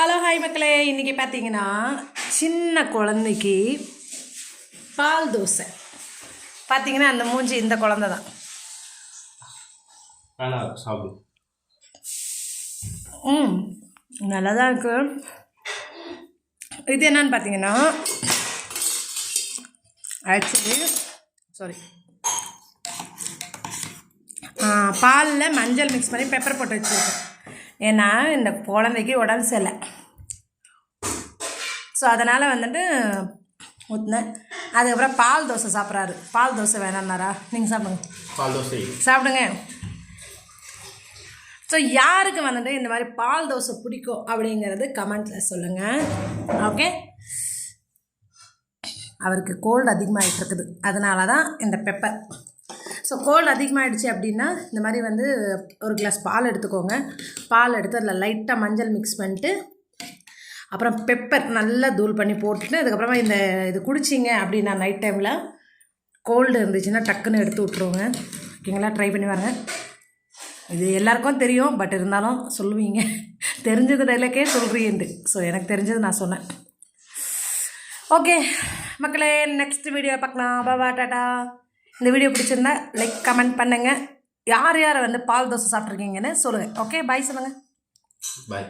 Hello hi மக்களே, இன்றைக்கி பார்த்தீங்கன்னா சின்ன குழந்தைக்கு பால் தோசை. பார்த்தீங்கன்னா அந்த மூஞ்சி இந்த குழந்தை தான். நல்லா தான் இருக்கு. இது என்னன்னு பார்த்தீங்கன்னா பாலில் மஞ்சள் மிக்ஸ் பண்ணி பெப்பர் போட்டு வச்சுருக்கேன். ஏன்னா இந்த குழந்தைக்கு உடம்பு சரியில்லை, ஸோ அதனால் வந்துட்டு ஊற்றினேன். அதுக்கப்புறம் பால் தோசை சாப்பிட்றாரு. பால் தோசை வேணான்னாரா? நீங்கள் சாப்பிடுங்க, பால் தோசை சாப்பிடுங்க. ஸோ யாருக்கு வந்துட்டு இந்த மாதிரி பால் தோசை பிடிக்கும் அப்படிங்கிறது கமெண்ட்டில் சொல்லுங்கள். ஓகே, அவருக்கு கோல்டு அதிகமாகிட்டு இருக்குது, அதனால தான் இந்த பெப்பர். ஸோ கோல்டு அதிகமாகிடுச்சு அப்படின்னா இந்த மாதிரி வந்து ஒரு கிளாஸ் பால் எடுத்துக்கோங்க. பால் எடுத்து அதில் லைட்டாக மஞ்சள் மிக்ஸ் பண்ணிட்டு அப்புறம் பெப்பர் நல்லா தூள் பண்ணி போட்டுட்டு அதுக்கப்புறமா இது குடிச்சிங்க அப்படின்னா நைட் டைமில் கோல்டு இருந்துச்சுன்னா டக்குன்னு எடுத்து விட்ருவோங்க. ஓகேங்களா? ட்ரை பண்ணி வாங்க. இது எல்லாருக்கும் தெரியும், பட் இருந்தாலும் சொல்லுவீங்க, தெரிஞ்சது டைலக்கே சொல்கிறீண்டு. ஸோ எனக்கு தெரிஞ்சது நான் சொன்னேன். ஓகே மக்களே, நெக்ஸ்ட் வீடியோ பார்க்கலாம். பாபா, டாட்டா. இந்த வீடியோ பிடிச்சிருந்தா லைக் கமெண்ட் பண்ணுங்கள். யார் யார் வந்து பால் தோசை சாப்பிட்ருக்கீங்கன்னு சொல்லுங்கள். ஓகே, பாய் சொல்லுங்கள். பாய்.